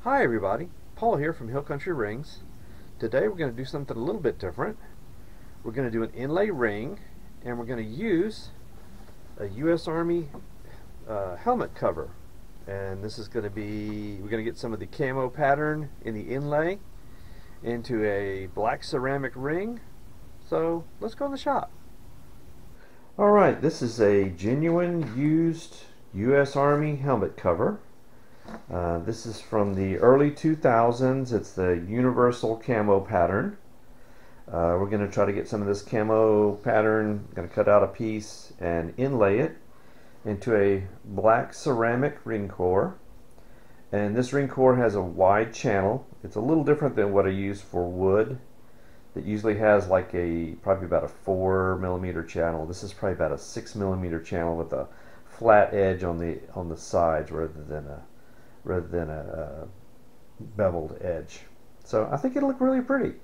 Hi everybody, Paul here from Hill Country Rings. Today we're going to do something a little bit different. We're going to do an inlay ring, and we're going to use a U.S. Army helmet cover. And this is going to be, we're going to get some of the camo pattern in the inlay into a black ceramic ring. So let's go in the shop. Alright, this is a genuine used U.S. Army helmet cover. This is from the early 2000s. It's the universal camo pattern. We're going to try to get some of this camo pattern. Going to cut out a piece and inlay it into a black ceramic ring core. And this ring core has a wide channel. It's a little different than what I use for wood. That usually has like probably about a 4mm channel. This is probably about a 6mm channel with a flat edge on the sides rather than a beveled edge. So I think it'll look really pretty.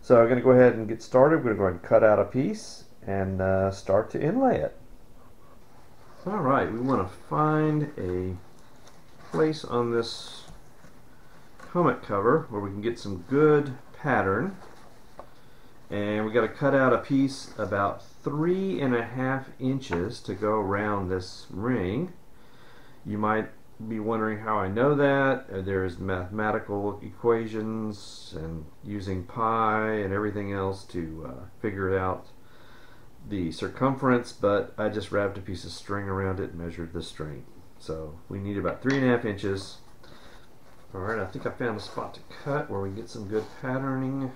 So I'm going to go ahead and get started. We're going to go ahead and cut out a piece and start to inlay it. Alright, we want to find a place on this helmet cover where we can get some good pattern. And we got to cut out a piece about 3.5 inches to go around this ring. You might be wondering how I know that. There's mathematical equations and using pi and everything else to figure out the circumference, but I just wrapped a piece of string around it and measured the string. So we need about 3.5 inches. Alright, I think I found a spot to cut where we get some good patterning.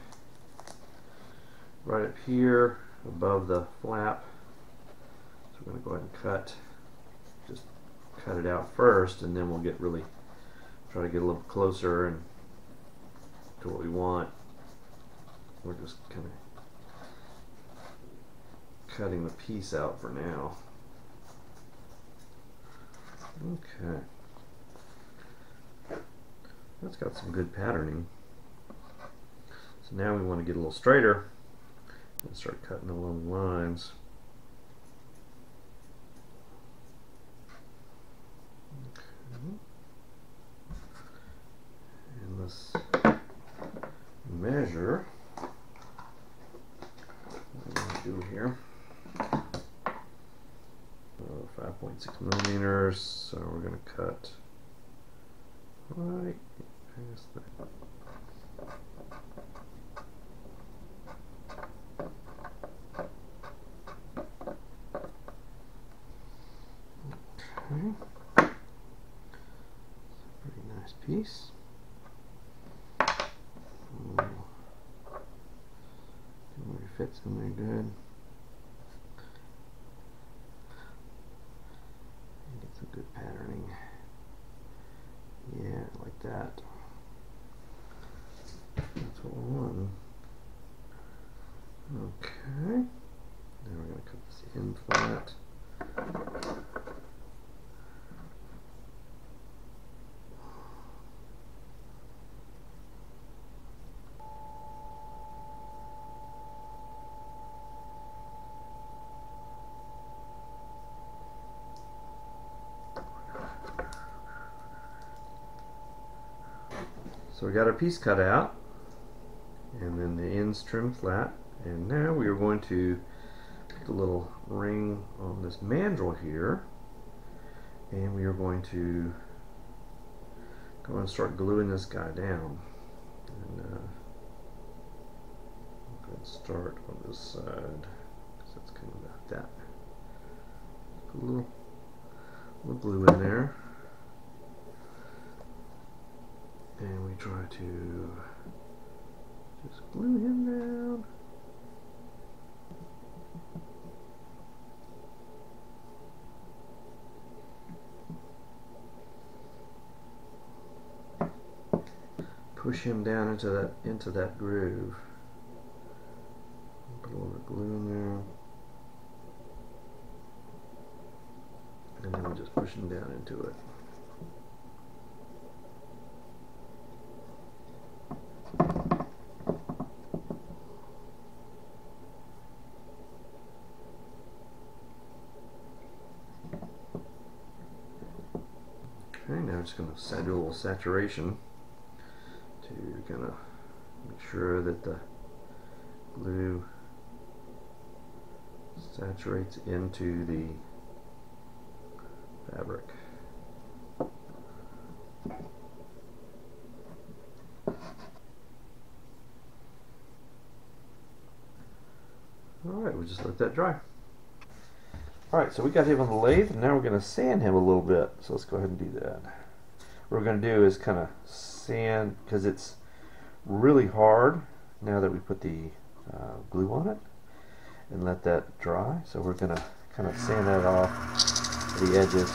Right up here above the flap. So we're going to go ahead and cut it out first, and then we'll try to get a little closer and to what we want. We're just kind of cutting the piece out for now. Okay. That's got some good patterning. So now we want to get a little straighter and start cutting along the lines. Okay. And let's measure what we're going to do here. 5.6mm, so we're going to cut right past that. Okay. Pretty nice piece. It fits in there good. Get some good patterning. Yeah, like that. That's what we want. Okay. Now we're going to cut this in flat. So we got our piece cut out, and then the ends trimmed flat, and now we are going to put the little ring on this mandrel here, and we are going to go and start gluing this guy down. And I'm going to start on this side because that's kind of about that. Put a little glue in there. And we try to just glue him down. Push him down into that groove. Put a little bit of glue in there. And then we just push him down into it. Okay, now I'm just going to do a little saturation. to kind of make sure that the glue saturates into the fabric. Alright, we'll just let that dry. Alright, so we got him on the lathe, and now we're going to sand him a little bit. So let's go ahead and do that. What we're going to do is kind of sand, because it's really hard now that we put the glue on it, and let that dry. So we're going to kind of sand that off the edges.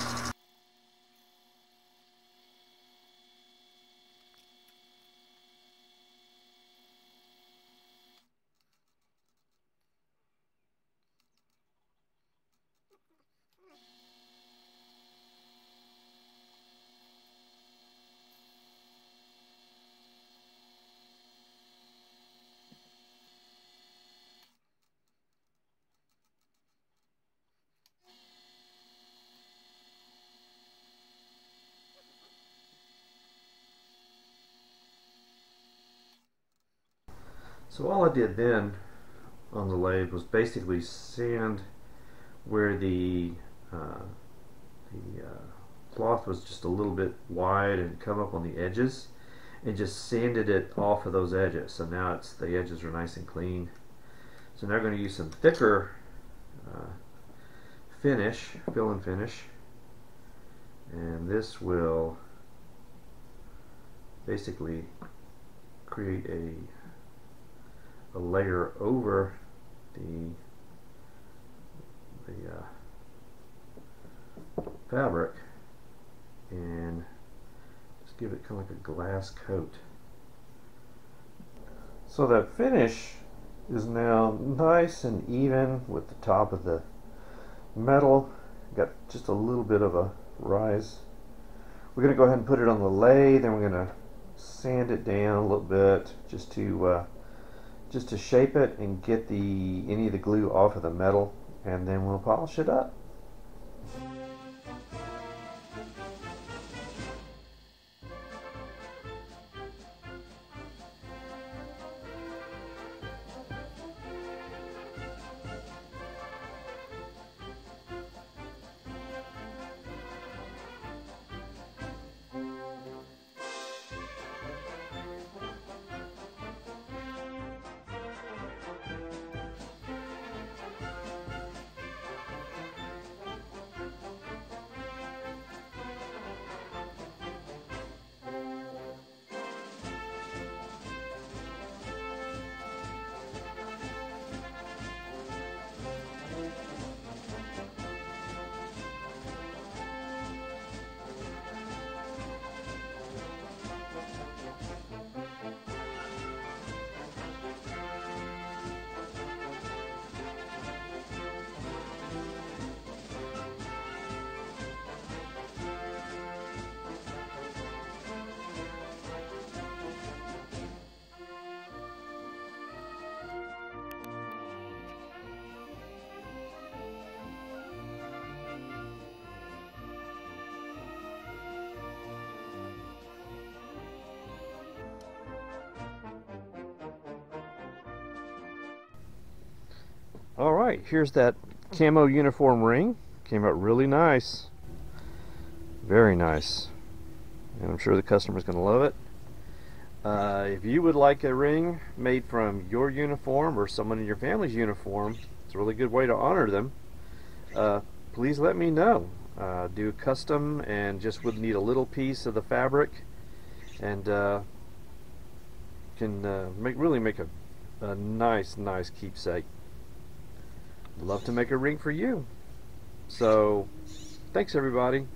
So all I did then on the lathe was basically sand where the cloth was just a little bit wide and come up on the edges, and just sanded it off of those edges. So now the edges are nice and clean. So now we're going to use some thicker fill and finish, and this will basically create a layer over the fabric, and just give it kind of like a glass coat. So that finish is now nice and even with the top of the metal. Got just a little bit of a rise. We're going to go ahead and put it on the lathe, and we're going to sand it down a little bit just to shape it and get any of the glue off of the metal, and then we'll polish it up. Alright, here's that camo uniform ring. Came out really nice. Very nice. And I'm sure the customer's going to love it. If you would like a ring made from your uniform or someone in your family's uniform, it's a really good way to honor them. Please let me know. Do custom and just would need a little piece of the fabric, and can really make a nice keepsake. Love to make a ring for you. So thanks everybody.